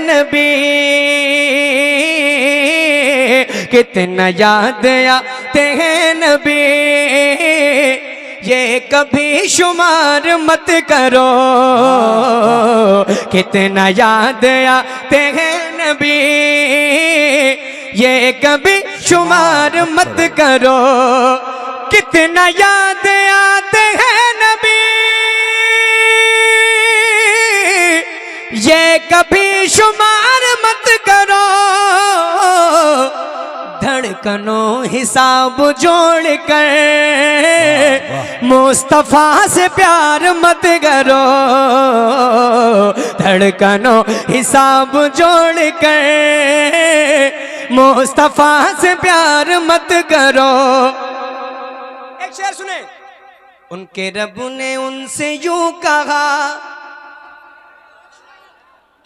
नबी, कितना याद आते हैं नबी, ये कभी शुमार मत करो, कितना याद आते हैं नबी, ये कभी शुमार मत करो, कितना याद आते हैं नबी, ये कभी शुमार मत करो, धड़कनों हिसाब जोड़ कर मुस्तफा से प्यार मत करो, धड़कनों हिसाब जोड़ कर मुस्तफा से प्यार मत करो। एक शेर सुने, उनके रब ने उनसे यूं कहा,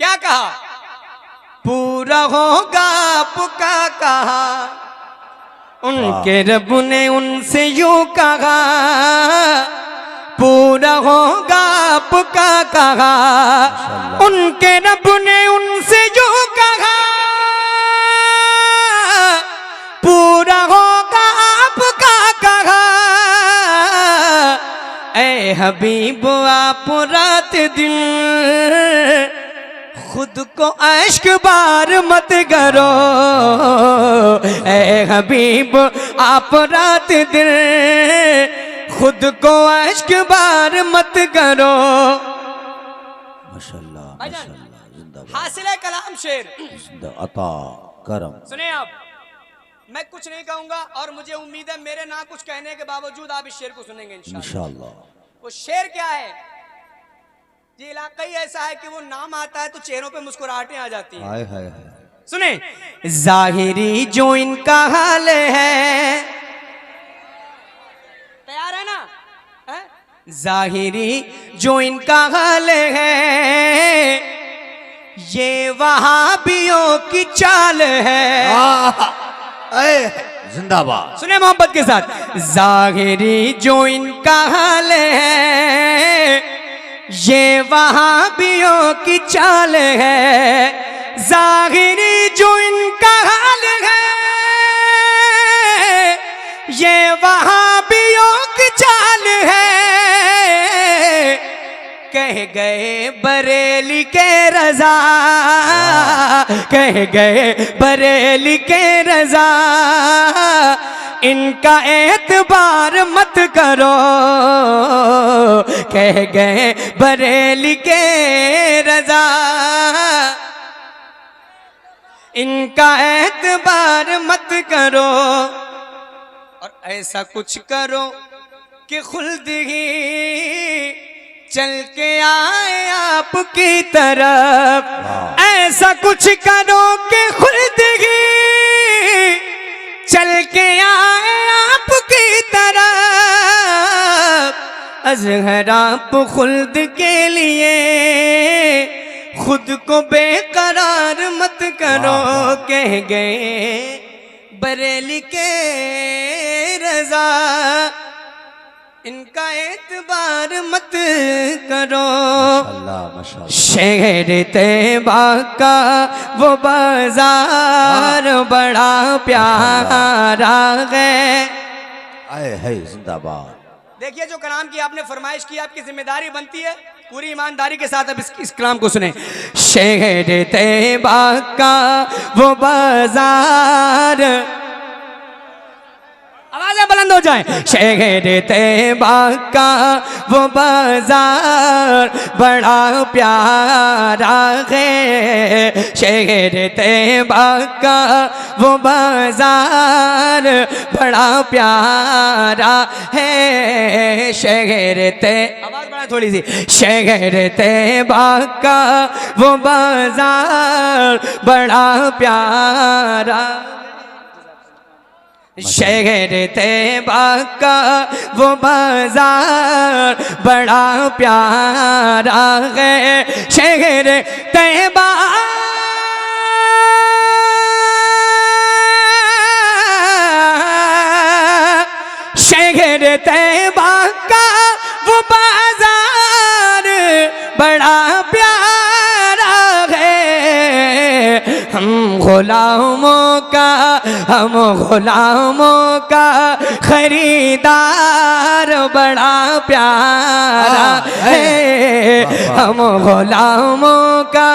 क्या कहा? पूरा होगा आपका कहा, उनके रब ने उनसे यूं कहा, पूरा होगा आपका कहा, उनके रब ने उनसे यूं कहा, पूरा होगा आपका कहा, ऐ हबीब आप रात दिन खुद को अश्क बार मत करो, ऐ हबीब आप रात दिन खुद को अश्क बार मत करो। माशाल्लाह माशाल्लाह, जिंदाबाद। हासिल कलाम शेर अता करम। सुने आप, मैं कुछ नहीं कहूंगा और मुझे उम्मीद है मेरे ना कुछ कहने के बावजूद आप इस शेर को सुनेंगे इंशाअल्लाह। वो शेर क्या है? ये इलाका ही ऐसा है कि वो नाम आता है तो चेहरों पे मुस्कुराहटें आ जाती हैं। हाय हाय। सुने, जाहिरी जो इनका हाल है, तैयार है ना? है? जाहिरी जो इनका हाल है, ये वहाबियों की चाल है। जिंदाबाद। सुने मोहब्बत के साथ, जाहिरी जो इनका हाल है, ये वहाबियों की चाल है, जाहिरी जो इनका हाल है, ये वहाबियों की चाल है, कह गए बरेली के रजा, कह गए बरेली के रजा, इनका एतबार मत करो, कह गए बरेली के रजा, इनका एतबार मत करो, और ऐसा कुछ करो कि खुल्द ही चल के आए आपकी तरफ, ऐसा कुछ करो कि खुल्द ही चल के आए आपकी तरफ, अज़हर आप खुल्द के लिए खुद को बेकरार मत करो, कह गए बरेली के रजा, इनका एतबार मत करो। शहर तैबा का वो बाजार बड़ा प्यारा है। आए है जिंदाबाद। देखिए, जो कलाम की आपने फरमाइश की, आपकी जिम्मेदारी बनती है पूरी ईमानदारी के साथ अब इस कलाम को सुने। शहर तैबा का वो बाजार, आवाज़ें बुलंद हो जाए। शहर तैबा का वो बाजार बड़ा प्यारा है, शहर तैबा का वो बाजार बड़ा प्यारा है, शहर आवाज़ बढ़ा थोड़ी सी। शहर तैबा का वो बाजार बड़ा प्यारा, शहर तैबा का वो बाजार बड़ा प्यारा है, शहर तैबा शहर तैबा का वो बाजार बड़ा प्यारा है, हम गुलामों का खरीदार बड़ा प्यारा है, हम गुलामों का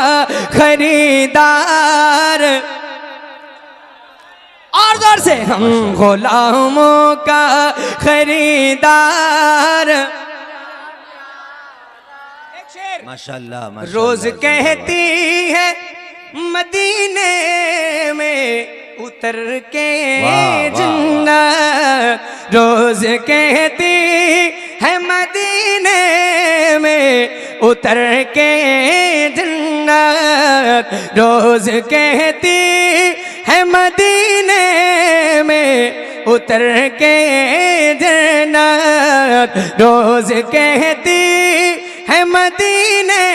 खरीदार। और जोर से, हम गुलामों का खरीदार। माशाल्लाह माशाल्लाह। रोज कहती है मदीने में उतर के जन्नत, रोज कहती है मदीने में उतर के जन्नत, रोज कहती है मदीने में उतर के जन्नत, रोज कहती है मदीने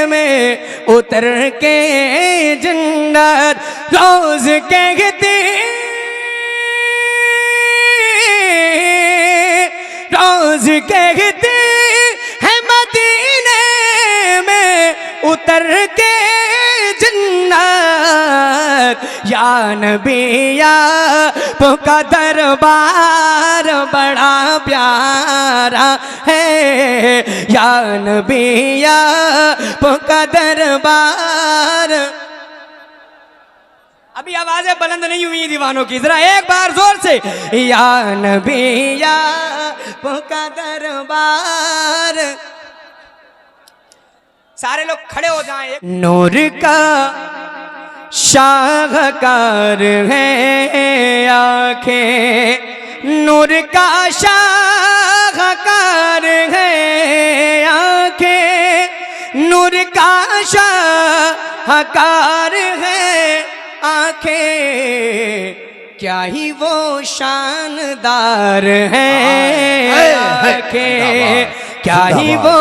में उतर के जन्नत, रोज कहती, रोज कहती है मदीने में उतर के जन्नत। या नबी आपका दरबार बड़ा प्यारा है, या नबी आपका दरबार। अभी आवाजें बुलंद नहीं हुई दीवानों की, जरा एक बार जोर से, या नबी आपका दरबार। सारे लोग खड़े हो जाएं। नूर का शाहकार है आंखें, नूर का शाहकार है आंखें, नूर का शाहकार है आंखें, क्या ही वो शानदार है आंखें, क्या ही वो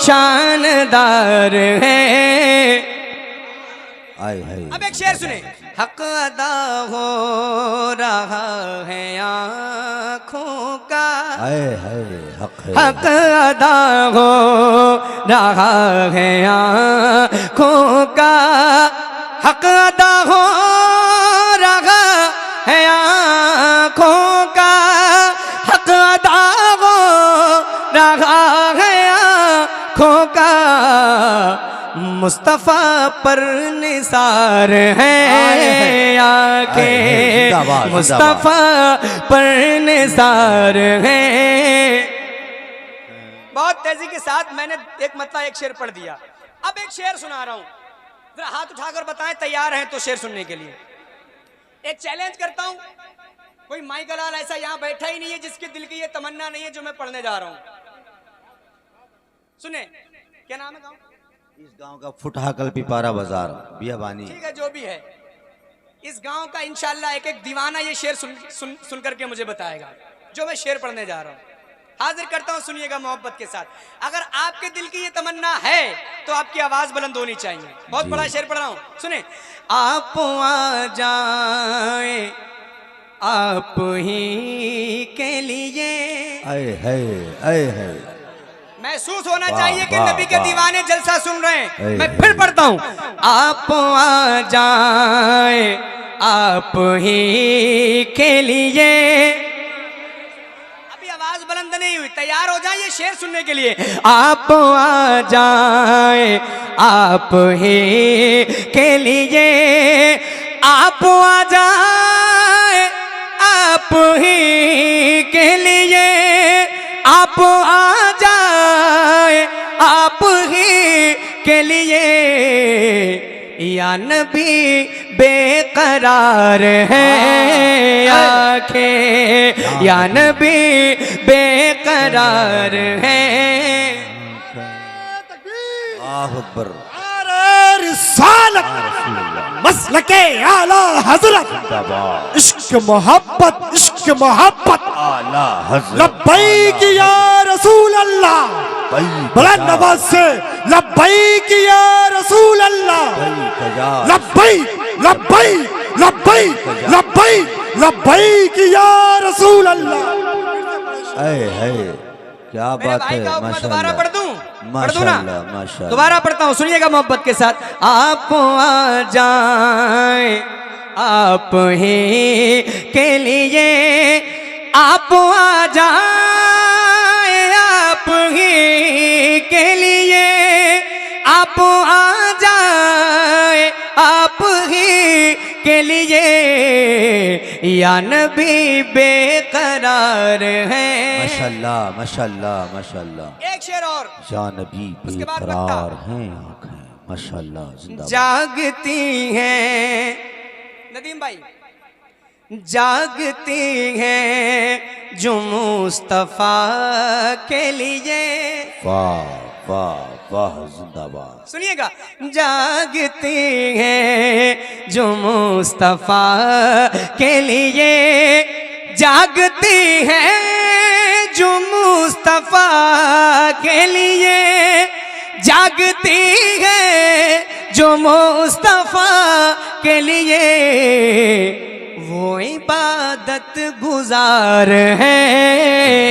शानदार है। अब एक शेर सुने। हक अदा हो रहा है आँखों का, हक अदा हो रहा है आँखों का, हक अदा हो रहा है आँखों का, हक अदा हो रहा है आँखों का। मुस्तफा पर निसार है आके, मुस्तफा पर निसार है। बहुत तेजी के साथ मैंने एक मतलब एक शेर पढ़ दिया। अब एक शेर सुना रहा हूं, जरा हाथ उठाकर बताएं तैयार हैं तो शेर सुनने के लिए। एक चैलेंज करता हूं, कोई माइक लाल ऐसा यहां बैठा ही नहीं है जिसके दिल की ये तमन्ना नहीं है जो मैं पढ़ने जा रहा हूं। सुने, क्या नाम है गाँव? इस गांव का फुटहा कल पिपारा बाजार बियाबानी। ठीक है, जो भी है, इस गांव का इंशाल्लाह एक एक दीवाना ये शेर सुन करके मुझे बताएगा जो मैं शेर पढ़ने जा रहा हूं। हाजिर करता हूं, सुनिएगा मोहब्बत के साथ। अगर आपके दिल की ये तमन्ना है तो आपकी आवाज बुलंद होनी चाहिए। बहुत बड़ा शेर पढ़ रहा हूं, सुने। आप आ जाए आप ही के लिए, आए है, आए है। महसूस होना चाहिए कि नबी के दीवाने जलसा सुन रहे हैं। मैं फिर पढ़ता हूं। आप आ जाए आप ही के लिए, अभी आवाज बुलंद नहीं हुई, तैयार हो जाइए शेर सुनने के लिए। आप आ जाए आप ही के लिए, आप आ जाए आप ही के लिए, आप आ जाए आप ही के लिए। या नबी बेकरार है आंखें, या नबी बेकरार है। अकबर मसलके आला हजरत, इश्क मोहब्बत, इश्क मोहब्बत, आला हजरत। लब्बैक या रसूल अल्लाह, बुलंद आवाज से लब्बैक या रसूल अल्लाह, लब्बैक लब्बैक लब्बैक लब्बैक लब्बैक या रसूल अल्लाह। है क्या मेरे बात भाई है, का हुक्म मैं दोबारा माशाल्लाह। पढ़ दूं ना माशाल्लाह माशाल्लाह। दोबारा पढ़ता हूँ, सुनिएगा मोहब्बत के साथ। आप आ जाए आप ही के लिए, आप आ जाए आप ही के लिए, आप आ जाए आप ही के लिए, या नबी बेकरार है। माशाल्लाह माशाल्लाह माशाल्लाह। एक शेर और, या नबी उसके बाद बेकरार हैं आंखें, माशाल्लाह जिंदाबाद। जागती हैं नदीम भाई, जागती हैं जो मुस्तफा के लिए। वाह वाह वाह जिंदाबाद। सुनिएगा, जागती हैं जो मुस्तफा के लिए, जागती हैं जो मुस्तफा के लिए, जागती है जो मुस्तफा के लिए, वो इबादत गुजार है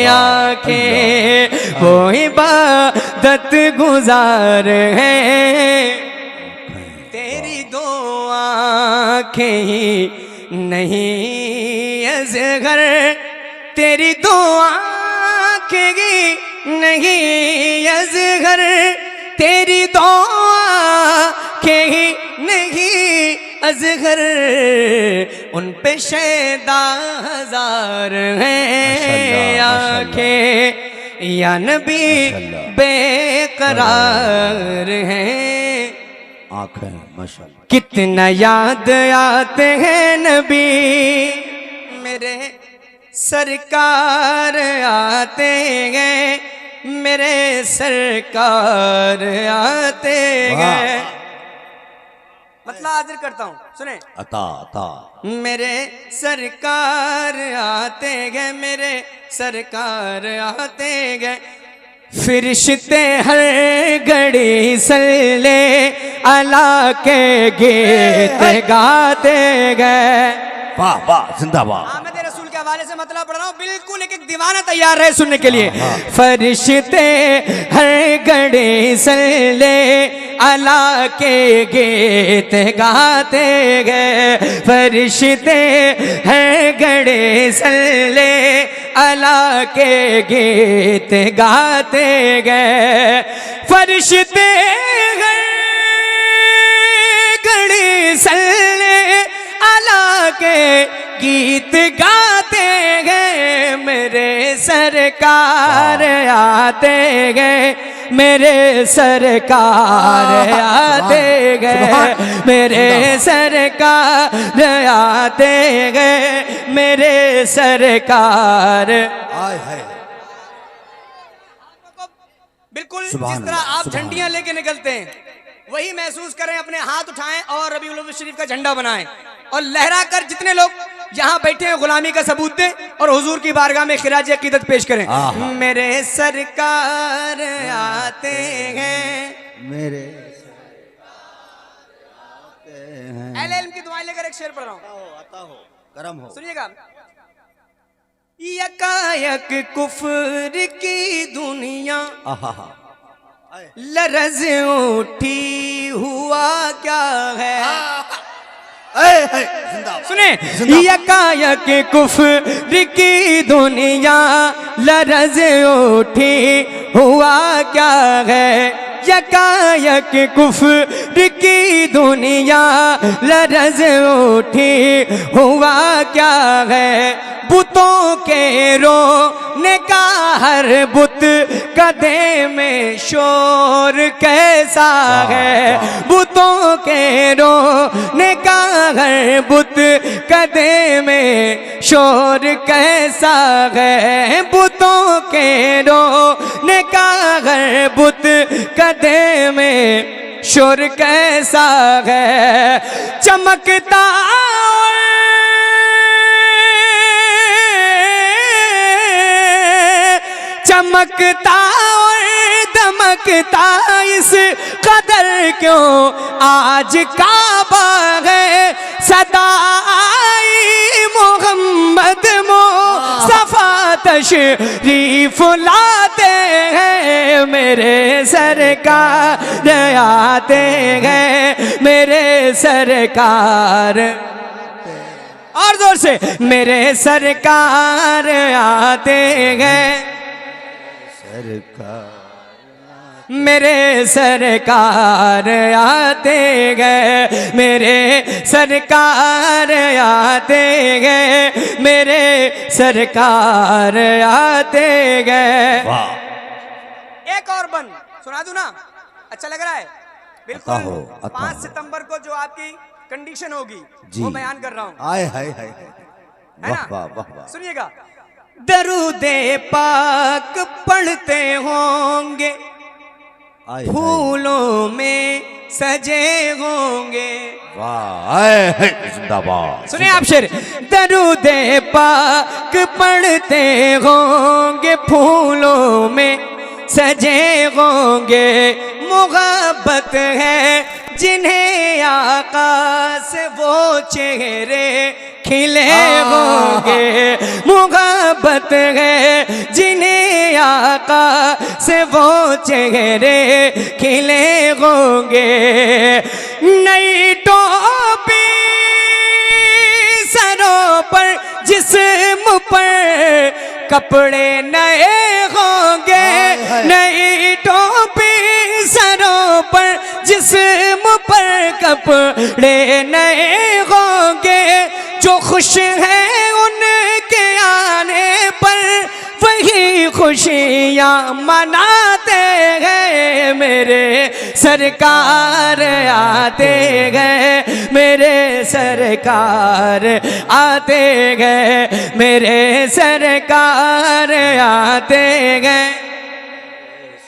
आंखें, वो इबादत गुजार है। तेरी दो आंखें ही नहीं असगर, तेरी दो आंखें ही नहीं असगर, तेरी दो आंखें ही नहीं अजगर, उन पे शैदा हजार हैं आंखें, या नबी बेकरार हैं आंखें माशाल्लाह। कितना याद आते हैं नबी मेरे सरकार, आते हैं मेरे सरकार, आते हैं। मतलब हाजिर करता हूँ, सुने। अता अता मेरे सरकार आते गए, मेरे सरकार आते गए, फिरिश्ते हर घड़ी सल्ले अला के गीत गाते गए। वाह वाह जिंदाबाद। आमद रसूल के हवाले से मतलब पढ़ रहा हूँ, बिल्कुल एक एक दीवाना तैयार है सुनने के लिए। फरिश्ते हर घड़ी सल्ले अला के गीत गाते गए, फरिश्ते हर घड़ी सल्ले अला के गीत गाते गए, फरिश्ते हर घड़ी सल्ले अला के गीत गाते गए, मेरे सरकार आते गए, मेरे सरकार आते गए, मेरे सरकार आते गए, मेरे सरकार। बिल्कुल जिस तरह आप झंडियां लेके निकलते हैं, वही महसूस करें, अपने हाथ उठाएं और रबीउल अव्वल शरीफ का झंडा बनाएं और लहरा कर जितने लोग यहाँ बैठे हैं गुलामी का सबूत दें और हुजूर की बारगाह में खिराज अकीदत पेश करें। मेरे सरकार आते हैं, मेरे अहले इल्म की दुआएं लेकर एक शेर पढ़ रहा हूँ, करम हो। सुनिएगा। यकायक कुफ्र की दुनिया लरज उठी, हुआ क्या है। सुने, यकायक कुफ्र की दुनिया लरज उठी, हुआ क्या है। यकायक कुफ्र की दुनिया लरज उठी, हुआ क्या है। बुतों के रोने का हर बुत कदे में शोर कैसा है, बुतों के रोने का हर बुत कदे में शोर कैसा है, बुतों के रोने का हर बुत कदे में शोर कैसा है। चमकता चमकता और दमकता इस कदर क्यों आज काबा है। सदाई मोहम्मद मुस्तफा तशरीफ लाते हैं मेरे सरकार आते हैं मेरे सरकार। और जोर से मेरे सरकार आते हैं सरकार मेरे सरकार आते गए मेरे सरकार आते गए मेरे सरकार आते गए। वाह एक और बन सुना दूं ना, अच्छा लग रहा है? बिल्कुल अता हो, अता 5 हो। सितंबर को जो आपकी कंडीशन होगी जी। वो बयान कर रहा हूँ, आए हाय हाय है वाह ना? वाह वाह वाह। सुनिएगा। दरूदे पाक पढ़ते होंगे आए हाय फूलों में सजे होंगे। वाह आए हाय जिंदाबाद। सुनिए आप शेर। दरूदे पाक पढ़ते होंगे फूलों में सजे होंगे मोहब्बत है जिन्हें आकाश वो चेहरे खिले होंगे। मोहब्बत है जिन्हें आकाश से वो चेहरे खिले होंगे। नई टोपी सरों पर जिस्म पर कपड़े नए होंगे। नई टोपी सरों पर जिस्म पर कपड़े नए होंगे। जो खुश हैं उनके आने पर वही खुशियाँ मनाते हैं मेरे सरकार आते गए मेरे सरकार आते गए मेरे सरकार आते गए।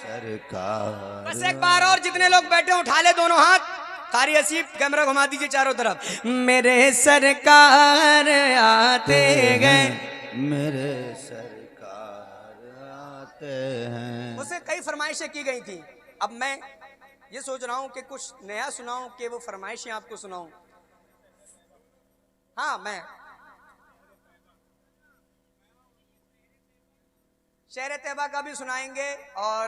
सरकार बस एक बार और जितने लोग बैठे उठा ले दोनों हाथ। कारी हसीब कैमरा घुमा दीजिए चारों तरफ। मेरे सरकार आते गए मेरे सरकार आते हैं। मुझसे कई फरमाइशें की गई थी। अब मैं ये सोच रहा हूं कि कुछ नया सुनाऊं कि वो फरमाइशें आपको सुनाऊं। हाँ, मैं शेर तैबा का भी सुनाएंगे और